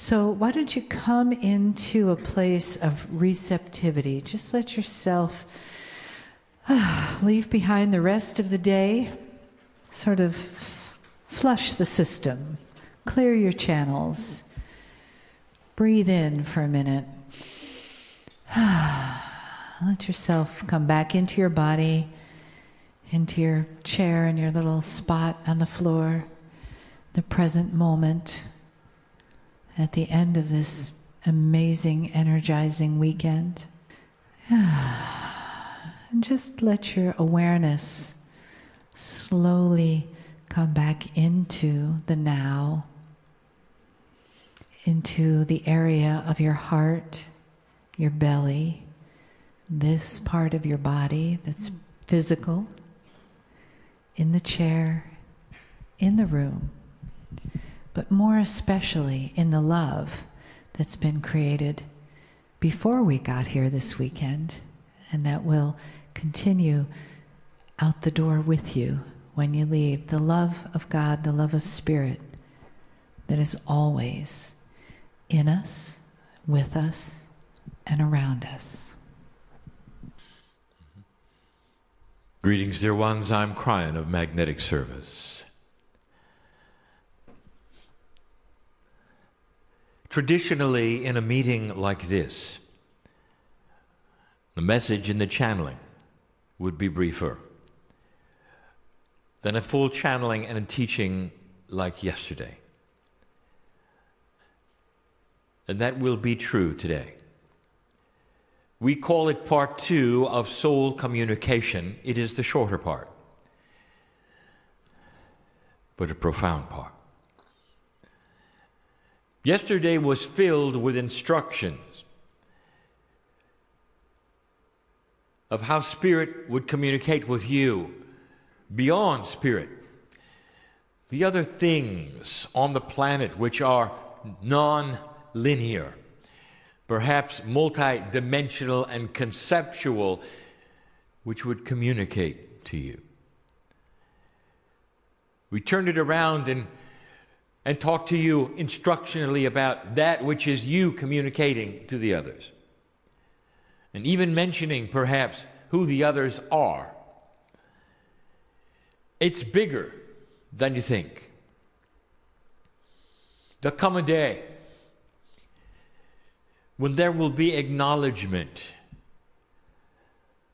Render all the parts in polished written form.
So why don't you come into a place of receptivity? Just let yourself leave behind the rest of the day, sort of flush the system, clear your channels. Breathe in for a minute. Let yourself come back into your body, into your chair and your little spot on the floor, the present moment, at the end of this amazing, energizing weekend. And just let your awareness slowly come back into the now, into the area of your heart, your belly, this part of your body that's physical, in the chair, in the room, but more especially in the love that's been created before we got here this weekend, and that will continue out the door with you when you leave. The love of God, the love of Spirit that is always in us, with us, and around us. Greetings, dear ones. I'm Kryon of Magnetic Service. Traditionally, in a meeting like this, the message in the channeling would be briefer than a full channeling and a teaching like yesterday. And that will be true today. We call it part 2 of soul communication. It is the shorter part, but a profound part. Yesterday was filled with instructions of how Spirit would communicate with you beyond Spirit. The other things on the planet which are non-linear, perhaps multi-dimensional and conceptual, which would communicate to you. We turned it around and talked to you instructionally about that which is you communicating to the others. And even mentioning perhaps who the others are. It's bigger than you think. There'll come a day when there will be acknowledgement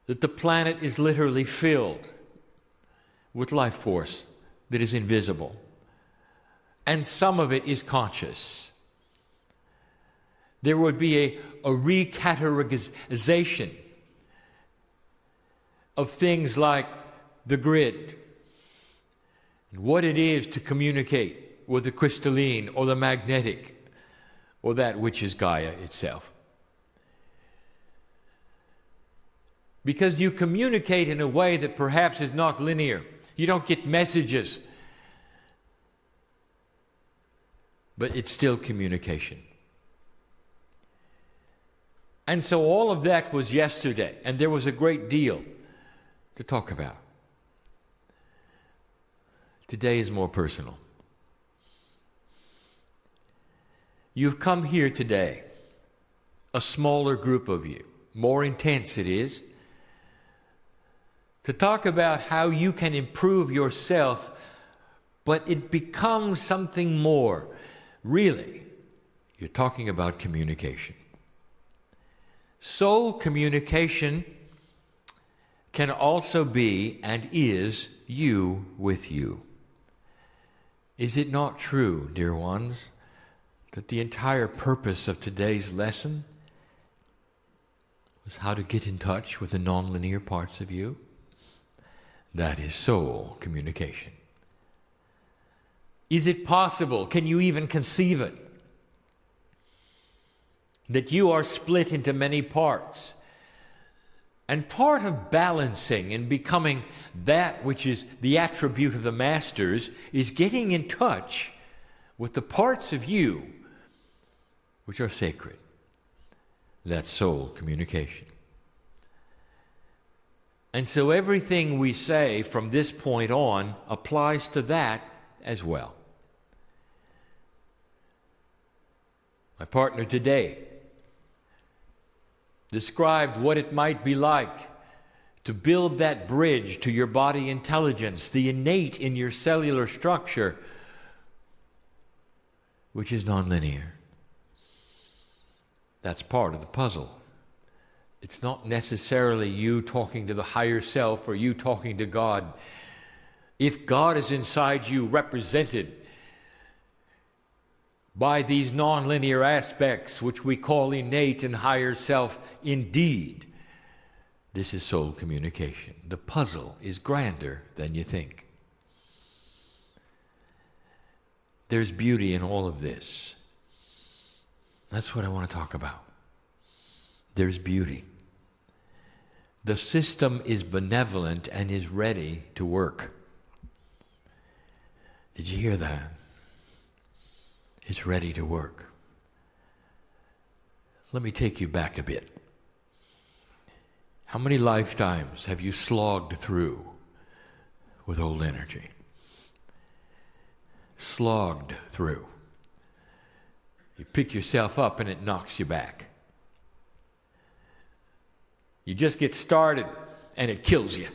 that the planet is literally filled with life force that is invisible. And some of it is conscious. There would be a recategorization of things like the grid, and what it is to communicate with the crystalline or the magnetic or that which is Gaia itself. Because you communicate in a way that perhaps is not linear. You don't get messages, but it's still communication. And so all of that was yesterday, and there was a great deal to talk about. Today is more personal. You've come here today, a smaller group of you, more intense it is, to talk about how you can improve yourself, but it becomes something more. Really, you're talking about communication. Soul communication can also be and is you with you. Is it not true, dear ones, that the entire purpose of today's lesson was how to get in touch with the non-linear parts of you? That is soul communication. Is it possible, can you even conceive it, that you are split into many parts? And part of balancing and becoming that which is the attribute of the masters is getting in touch with the parts of you which are sacred. That's soul communication. And so everything we say from this point on applies to that as well. My partner today described what it might be like to build that bridge to your body intelligence, the innate in your cellular structure, which is nonlinear. That's part of the puzzle. It's not necessarily you talking to the higher self or you talking to God. If God is inside you, represented by these nonlinear aspects, which we call innate and higher self, indeed, this is soul communication. The puzzle is grander than you think. There's beauty in all of this. That's what I want to talk about. There's beauty. The system is benevolent and is ready to work. Did you hear that? It's ready to work. Let me take you back a bit. How many lifetimes have you slogged through with old energy? Slogged through. You pick yourself up and it knocks you back. You just get started and it kills you.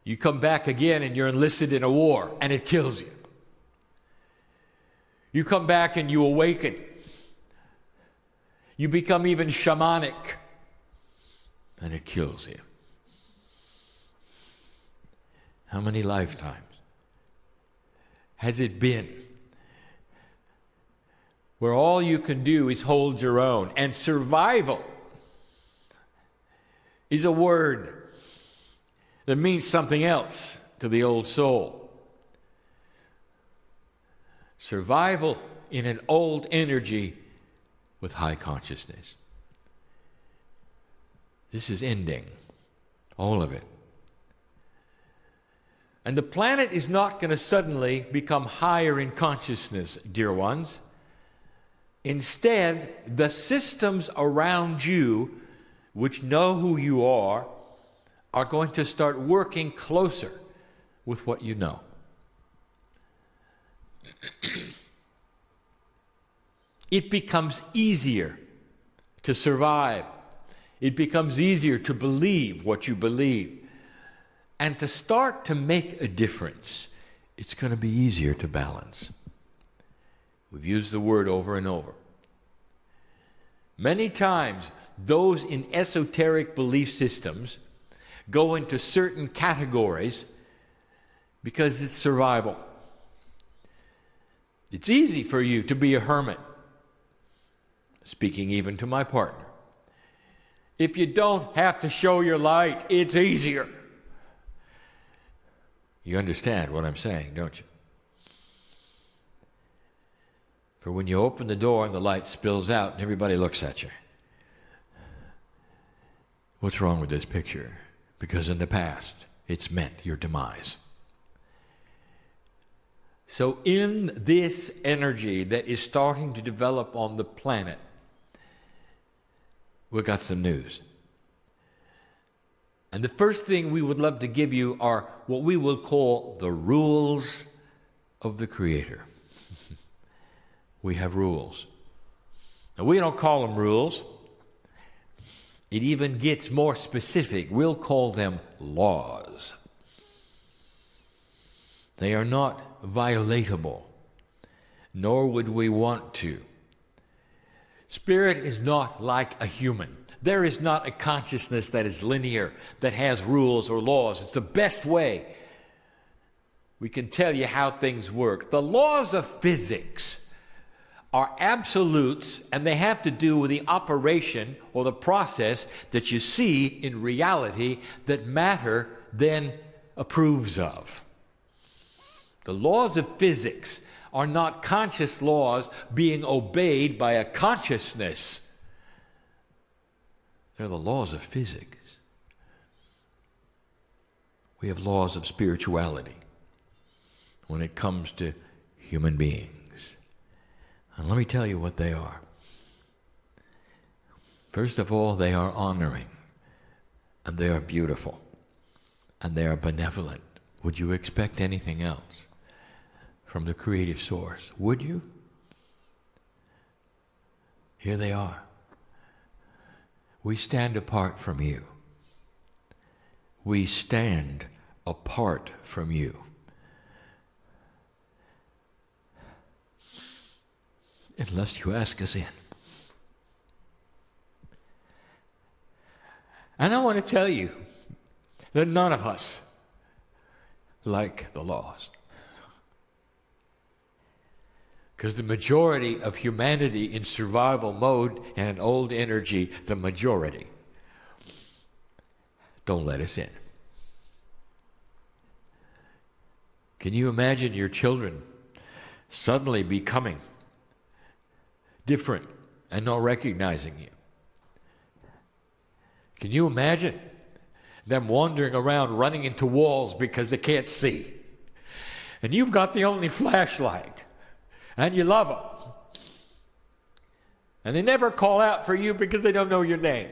You come back again and you're enlisted in a war and it kills you. You come back and you awaken. You become even shamanic and it kills you. How many lifetimes has it been where all you can do is hold your own, and survival is a word that means something else to the old soul? Survival in an old energy with high consciousness. This is ending, all of it. And the planet is not going to suddenly become higher in consciousness, dear ones. Instead, the systems around you, which know who you are going to start working closer with what you know. It becomes easier to survive. It becomes easier to believe what you believe. And to start to make a difference, it's going to be easier to balance. We've used the word over and over. Many times, those in esoteric belief systems go into certain categories because it's survival. It's easy for you to be a hermit, speaking even to my partner. If you don't have to show your light, it's easier. You understand what I'm saying, don't you? For when you open the door and the light spills out and everybody looks at you, what's wrong with this picture? Because in the past, it's meant your demise. So in this energy that is starting to develop on the planet, we've got some news. And the first thing we would love to give you are what we will call the rules of the Creator. We have rules. Now, we don't call them rules. It even gets more specific. We'll call them laws. They are not violatable, nor would we want to. Spirit is not like a human. There is not a consciousness that is linear, that has rules or laws. It's the best way we can tell you how things work. The laws of physics are absolutes, and they have to do with the operation or the process that you see in reality that matter then approves of. The laws of physics are not conscious laws being obeyed by a consciousness. They're the laws of physics. We have laws of spirituality when it comes to human beings. And let me tell you what they are. First of all, they are honoring, and they are beautiful, and they are benevolent. Would you expect anything else from the creative source? Would you? Here they are. We stand apart from you. We stand apart from you. Unless you ask us in. And I want to tell you that none of us like the laws. Because the majority of humanity in survival mode and old energy, the majority, don't let us in. Can you imagine your children suddenly becoming different and not recognizing you? Can you imagine them wandering around running into walls because they can't see? And you've got the only flashlight, and you love them. And they never call out for you because they don't know your name.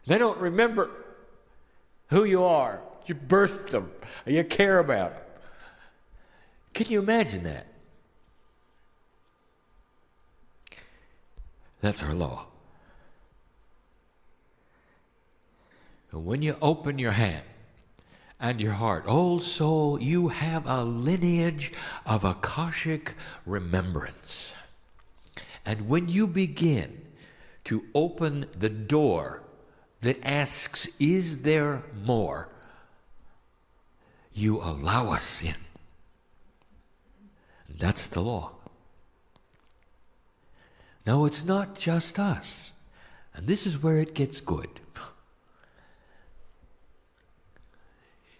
They don't remember who you are. You birthed them, and you care about them. Can you imagine that? That's our law. And when you open your hand and your heart, old soul, you have a lineage of Akashic remembrance. And when you begin to open the door that asks, is there more? You allow us in. That's the law. No, it's not just us. And this is where it gets good.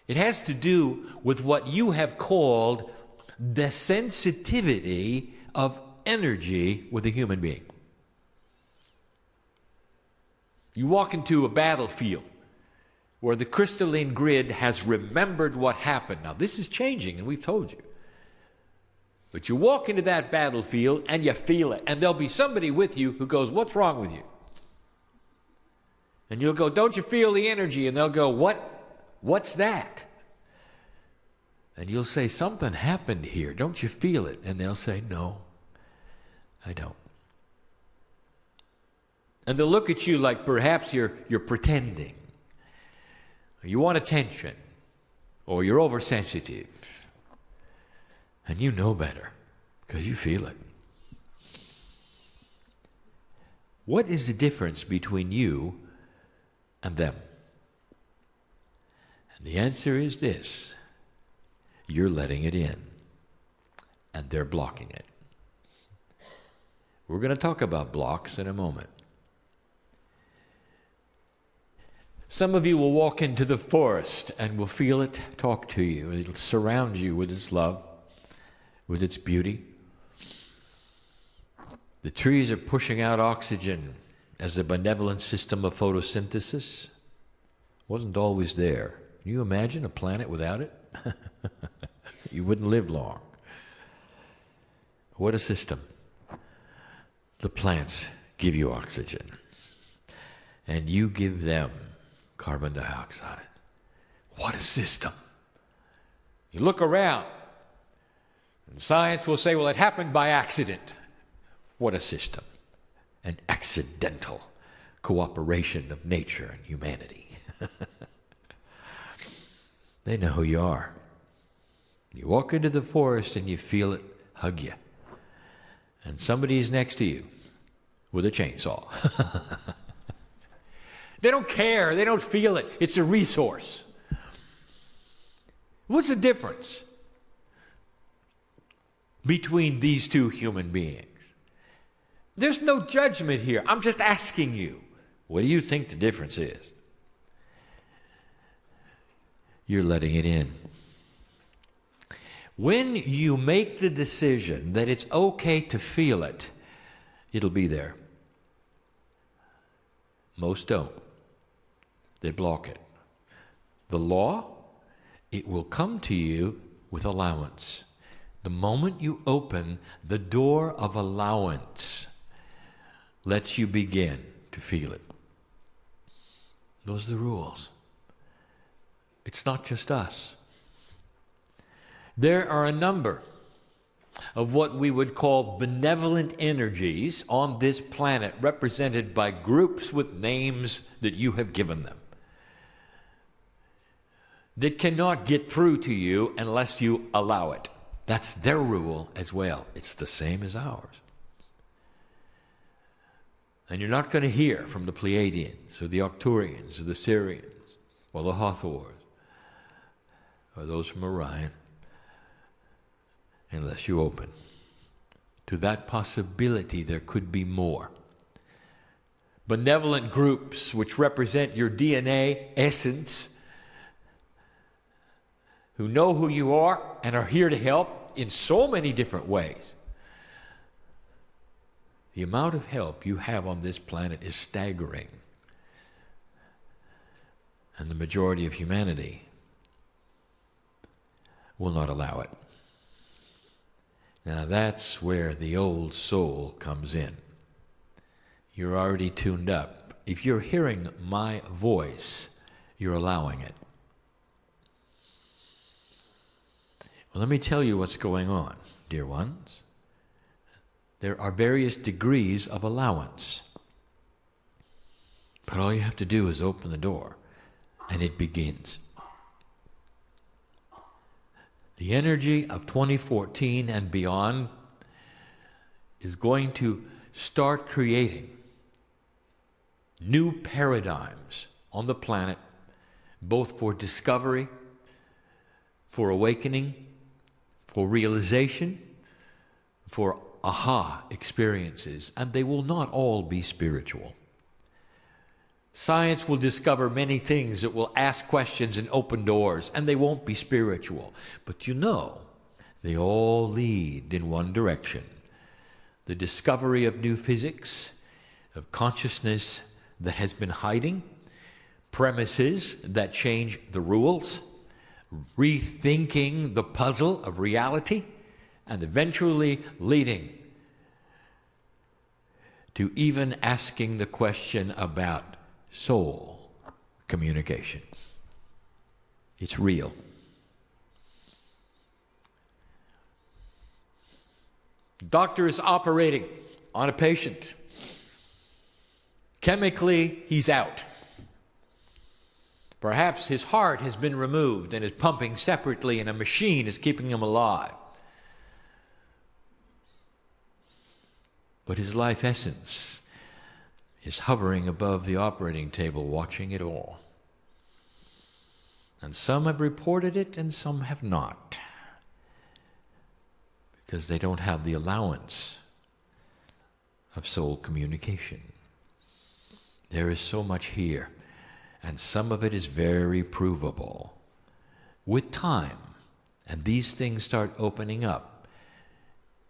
It has to do with what you have called the sensitivity of energy with a human being. You walk into a battlefield where the crystalline grid has remembered what happened. Now, this is changing, and we've told you. But you walk into that battlefield and you feel it. And there'll be somebody with you who goes, what's wrong with you? And you'll go, don't you feel the energy? And they'll go, what's that? And you'll say, something happened here. Don't you feel it? And they'll say, no, I don't. And they'll look at you like perhaps you're pretending. You want attention. Or you're oversensitive. And you know better because you feel it. What is the difference between you and them? And the answer is this. You're letting it in, and they're blocking it. We're going to talk about blocks in a moment. Some of you will walk into the forest and will feel it talk to you. It'll surround you with its love, with its beauty. The trees are pushing out oxygen as a benevolent system of photosynthesis. Wasn't always there. Can you imagine a planet without it? You wouldn't live long. What a system. The plants give you oxygen, and you give them carbon dioxide. What a system. You look around, and science will say, well, it happened by accident. What a system. An accidental cooperation of nature and humanity. They know who you are. You walk into the forest and you feel it hug you. And somebody's next to you with a chainsaw. They don't care. They don't feel it. It's a resource. What's the difference between these two human beings? There's no judgment here. I'm just asking you, what do you think the difference is? You're letting it in. When you make the decision that it's okay to feel it, it'll be there. Most don't. They block it. The law, it will come to you with allowance. The moment you open the door of allowance, lets you begin to feel it. Those are the rules. It's not just us. There are a number of what we would call benevolent energies on this planet, represented by groups with names that you have given them, that cannot get through to you unless you allow it. That's their rule as well. It's the same as ours. And you're not going to hear from the Pleiadians or the Arcturians or the Sirians or the Hathors or those from Orion unless you open to that possibility there could be more. Benevolent groups which represent your DNA essence, who know who you are and are here to help in so many different ways. The amount of help you have on this planet is staggering. And the majority of humanity will not allow it. Now that's where the old soul comes in. You're already tuned up. If you're hearing my voice, you're allowing it. Well, let me tell you what's going on, dear ones. There are various degrees of allowance. But all you have to do is open the door, and it begins. The energy of 2014 and beyond is going to start creating new paradigms on the planet, both for discovery, for awakening, for realization, for aha experiences, and they will not all be spiritual. Science will discover many things that will ask questions and open doors, and they won't be spiritual. But you know, they all lead in one direction. The discovery of new physics, of consciousness that has been hiding, premises that change the rules, rethinking the puzzle of reality, and eventually leading to even asking the question about soul communication. It's real. Doctor is operating on a patient. Chemically, he's out. Perhaps his heart has been removed and is pumping separately, and a machine is keeping him alive. But his life essence is hovering above the operating table, watching it all. And some have reported it and some have not, because they don't have the allowance of soul communication. There is so much here, and some of it is very provable. With time, and these things start opening up,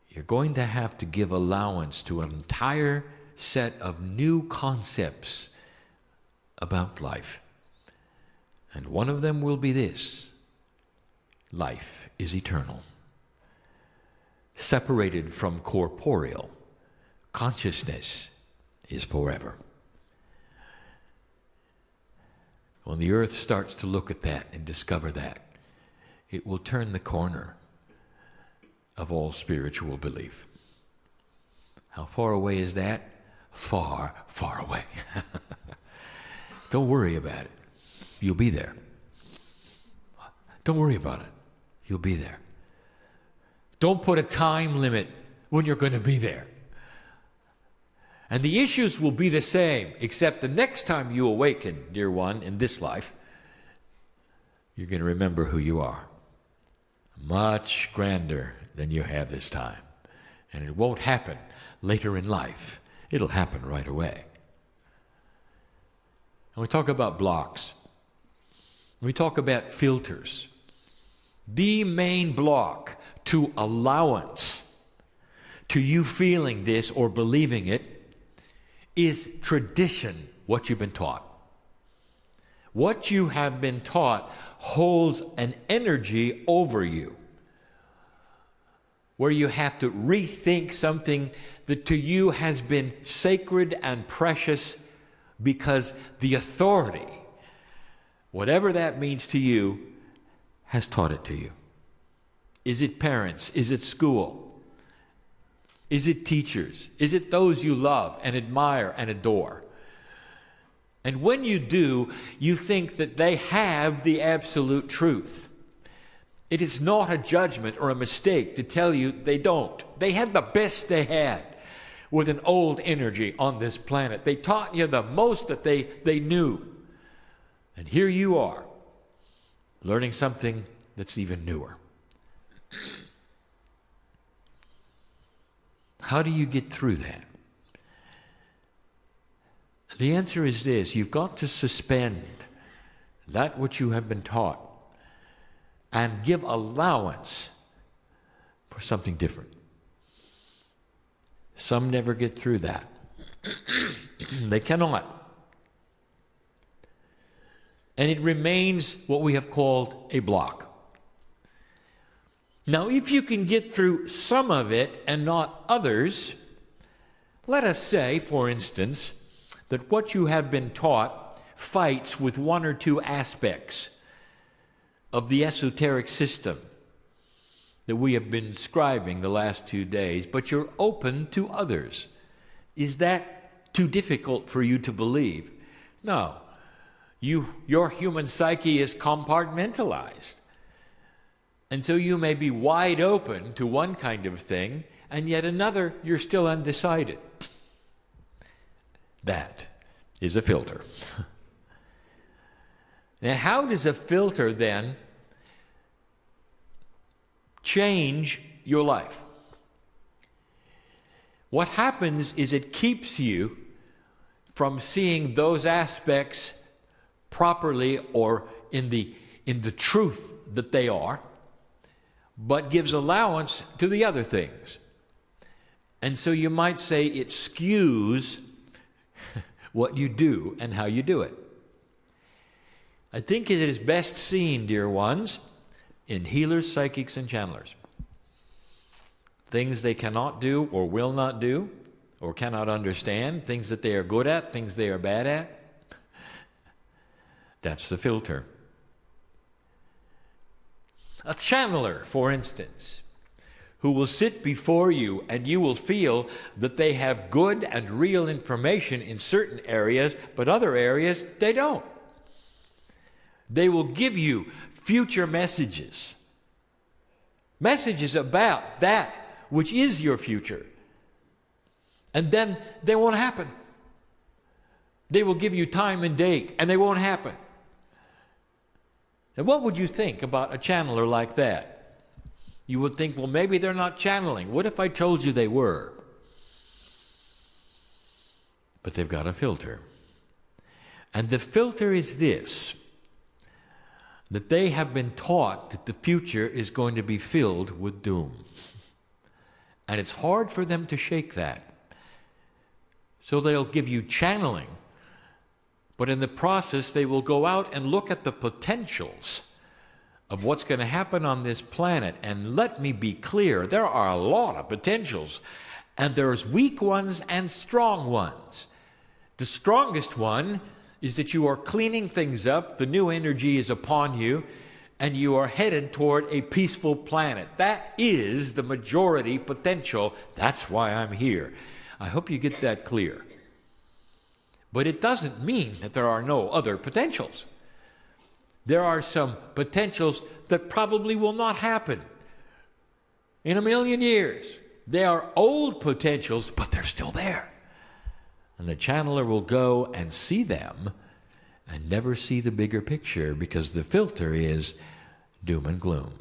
you're going to have to give allowance to an entire set of new concepts about life. And one of them will be this: life is eternal. Separated from corporeal, consciousness is forever. When the earth starts to look at that and discover that, it will turn the corner of all spiritual belief. How far away is that? Far, far away. Don't worry about it. You'll be there. Don't worry about it. You'll be there. Don't put a time limit when you're going to be there. And the issues will be the same, except the next time you awaken, dear one, in this life, you're going to remember who you are. Much grander than you have this time. And it won't happen later in life. It'll happen right away. And we talk about blocks. We talk about filters. The main block to allowance, to you feeling this or believing it, is tradition, what you've been taught. What you have been taught holds an energy over you, where you have to rethink something that to you has been sacred and precious because the authority, whatever that means to you, has taught it to you. Is it parents? Is it school? Is it teachers? Is it those you love and admire and adore? And when you do, you think that they have the absolute truth. It is not a judgment or a mistake to tell you they don't. They had the best they had with an old energy on this planet. They taught you the most that they knew. And here you are, learning something that's even newer. How do you get through that? The answer is this: you've got to suspend that which you have been taught and give allowance for something different. Some never get through that. They cannot. And it remains what we have called a block. Now, if you can get through some of it and not others, let us say, for instance, that what you have been taught fights with one or two aspects of the esoteric system that we have been describing the last 2 days, but you're open to others. Is that too difficult for you to believe? No. Your human psyche is compartmentalized. And so you may be wide open to one kind of thing, and yet another you're still undecided. That is a filter. Now, how does a filter then change your life? What happens is it keeps you from seeing those aspects properly or in the truth that they are, but gives allowance to the other things. And so you might say it skews what you do and how you do it. I think it is best seen, dear ones, in healers, psychics, and channelers. Things they cannot do or will not do or cannot understand, things that they are good at, things they are bad at. That's the filter. A channeler, for instance, who will sit before you and you will feel that they have good and real information in certain areas, but other areas they don't. They will give you future messages. Messages about that which is your future. And then they won't happen. They will give you time and date, and they won't happen. And what would you think about a channeler like that? You would think, well, maybe they're not channeling. What if I told you they were? But they've got a filter. And the filter is this: that they have been taught that the future is going to be filled with doom. And it's hard for them to shake that. So they'll give you channeling, but in the process they will go out and look at the potentials of what's going to happen on this planet. And let me be clear, there are a lot of potentials, and there's weak ones and strong ones. The strongest one is that you are cleaning things up, the new energy is upon you, and you are headed toward a peaceful planet. That is the majority potential. That's why I'm here. I hope you get that clear. But it doesn't mean that there are no other potentials. There are some potentials that probably will not happen in 1,000,000 years. They are old potentials, but they're still there. And the channeler will go and see them and never see the bigger picture, because the filter is doom and gloom.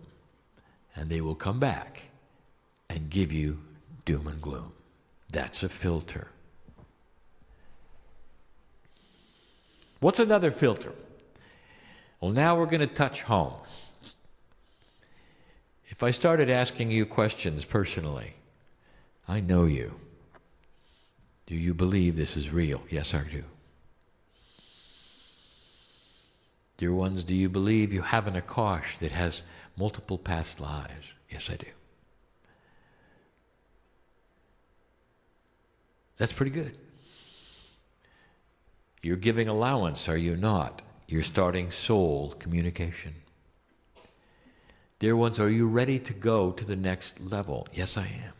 And they will come back and give you doom and gloom. That's a filter. What's another filter? Well, now we're going to touch home. If I started asking you questions personally, I know you. Do you believe this is real? Yes, I do. Dear ones, do you believe you have an Akash that has multiple past lives? Yes, I do. That's pretty good. You're giving allowance, are you not? You're starting soul communication. Dear ones, are you ready to go to the next level? Yes, I am.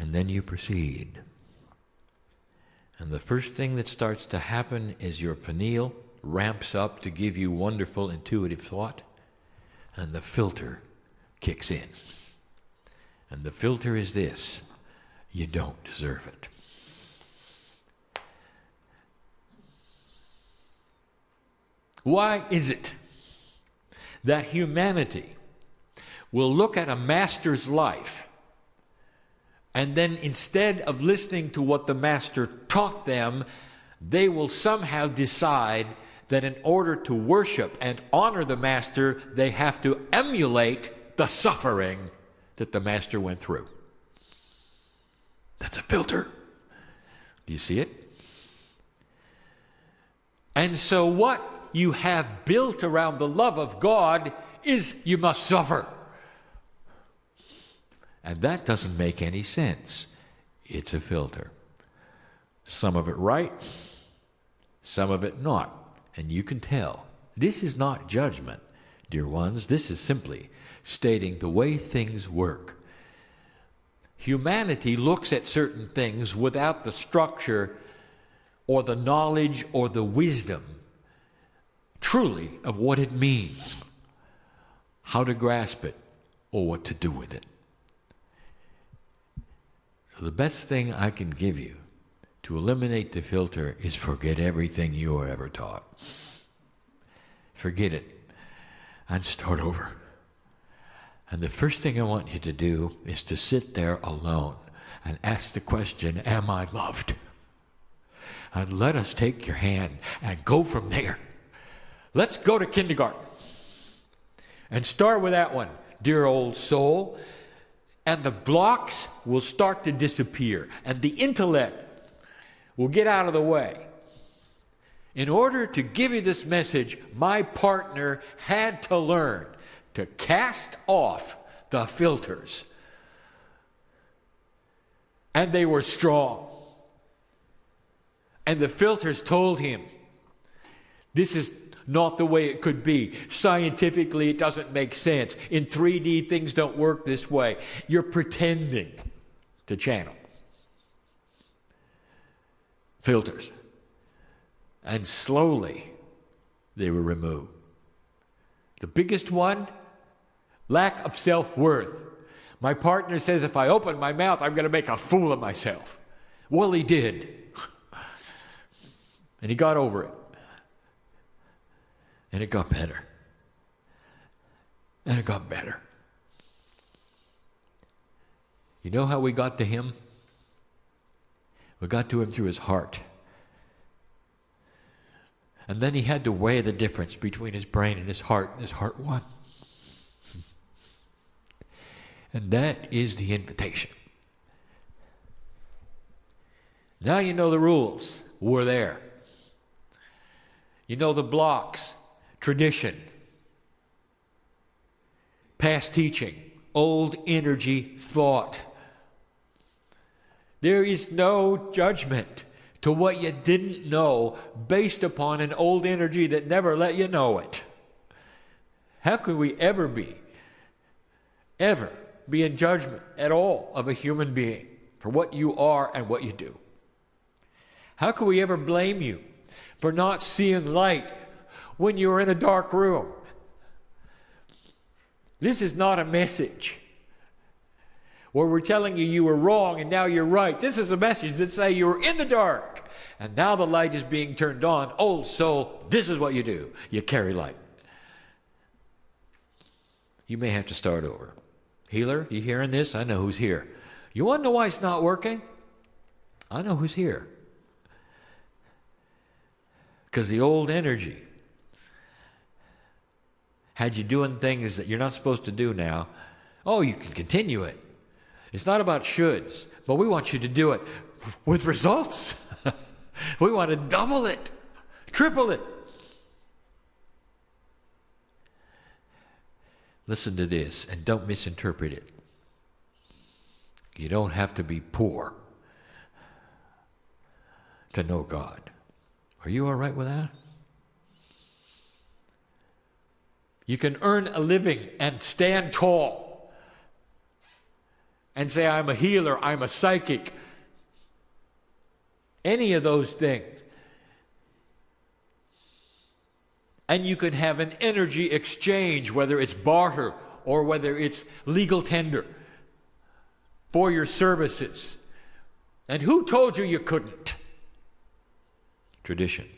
And then you proceed. And the first thing that starts to happen is your pineal ramps up to give you wonderful intuitive thought, and the filter kicks in. And the filter is this: you don't deserve it. Why is it that humanity will look at a master's life, and then instead of listening to what the master taught them, they will somehow decide that in order to worship and honor the master, they have to emulate the suffering that the master went through? That's a filter. Do you see it? And so what you have built around the love of God is you must suffer. And that doesn't make any sense. It's a filter. Some of it right, some of it not. And you can tell. This is not judgment, dear ones. This is simply stating the way things work. Humanity looks at certain things without the structure or the knowledge or the wisdom truly of what it means, how to grasp it, or what to do with it. So the best thing I can give you to eliminate the filter is forget everything you were ever taught. Forget it and start over. And the first thing I want you to do is to sit there alone and ask the question, am I loved? And let us take your hand and go from there. Let's go to kindergarten and start with that one, dear old soul. And the blocks will start to disappear, and the intellect will get out of the way. In order to give you this message, my partner had to learn to cast off the filters. And they were strong. And the filters told him, this is not the way it could be. Scientifically, it doesn't make sense. In 3D, things don't work this way. You're pretending to channel. Filters. And slowly, they were removed. The biggest one, lack of self-worth. My partner says if I open my mouth, I'm going to make a fool of myself. Well, he did. And he got over it. And it got better. And it got better. You know how we got to him? We got to him through his heart. And then he had to weigh the difference between his brain and his heart. And his heart won. And that is the invitation. Now you know the rules. We're there. You know the blocks. Tradition, past teaching, old energy thought. There is no judgment to what you didn't know based upon an old energy that never let you know it. How could we ever be in judgment at all of a human being for what you are and what you do? How could we ever blame you for not seeing light when you were in a dark room? This is not a message where we're telling you you were wrong and now you're right. This is a message that says you were in the dark and now the light is being turned on. Old soul, this is what you do. You carry light. You may have to start over. Healer, you hearing this? I know who's here. You want to know why it's not working? I know who's here. Because the old energy had you doing things that you're not supposed to do now. Oh, you can continue it. It's not about shoulds, but we want you to do it with results. We want to double it, triple it. Listen to this and don't misinterpret it. You don't have to be poor to know God. Are you all right with that? You can earn a living and stand tall and say, I'm a healer, I'm a psychic. Any of those things. And you can have an energy exchange, whether it's barter or whether it's legal tender for your services. And who told you you couldn't? Tradition.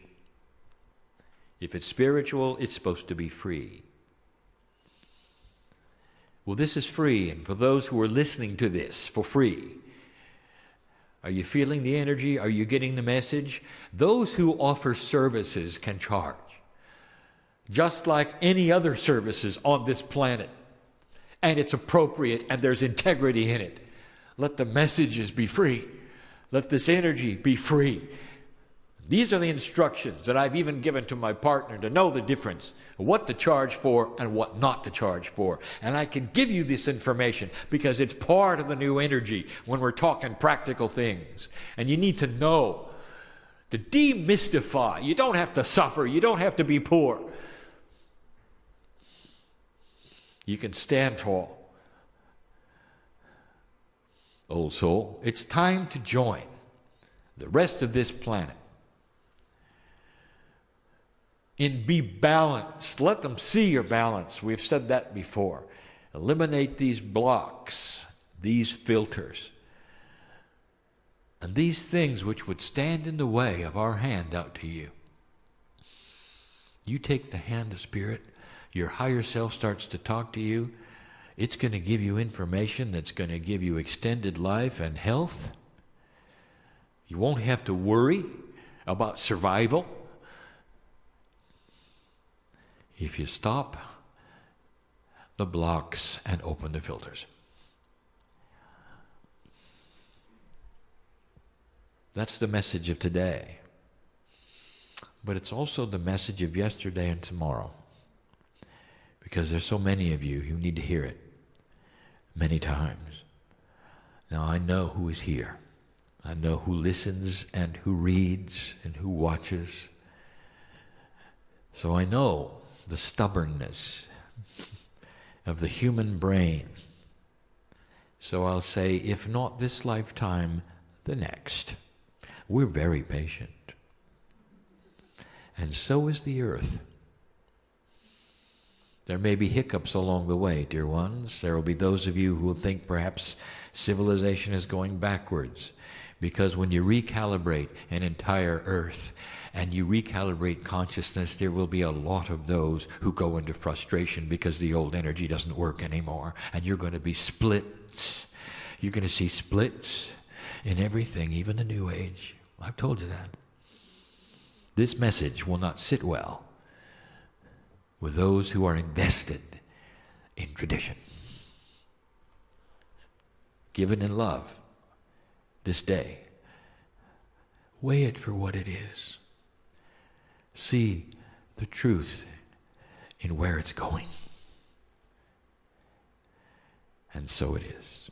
If it's spiritual, it's supposed to be free. Well, this is free, and for those who are listening to this for free, are you feeling the energy? Are you getting the message? Those who offer services can charge, just like any other services on this planet. And it's appropriate, and there's integrity in it. Let the messages be free. Let this energy be free. These are the instructions that I've even given to my partner to know the difference, what to charge for and what not to charge for. And I can give you this information because it's part of the new energy when we're talking practical things. And you need to know, to demystify. You don't have to suffer. You don't have to be poor. You can stand tall. Old soul, it's time to join the rest of this planet in be balanced. Let them see your balance. We've said that before. Eliminate these blocks, these filters, and these things which would stand in the way of our hand out to you. You take the hand of Spirit, your higher self starts to talk to you. It's going to give you information that's going to give you extended life and health. You won't have to worry about survival if you stop the blocks and open the filters. That's the message of today. But it's also the message of yesterday and tomorrow. Because there's so many of you who need to hear it many times. Now I know who is here. I know who listens and who reads and who watches. So I know the stubbornness of the human brain. So I'll say, if not this lifetime, the next. We're very patient. And so is the earth. There may be hiccups along the way, dear ones. There will be those of you who will think perhaps civilization is going backwards. Because when you recalibrate an entire earth and you recalibrate consciousness, there will be a lot of those who go into frustration because the old energy doesn't work anymore. And you're going to be splits. You're going to see splits in everything, even the New Age. I've told you that. This message will not sit well with those who are invested in tradition. Given in love this day. Weigh it for what it is. See the truth in where it's going. And so it is.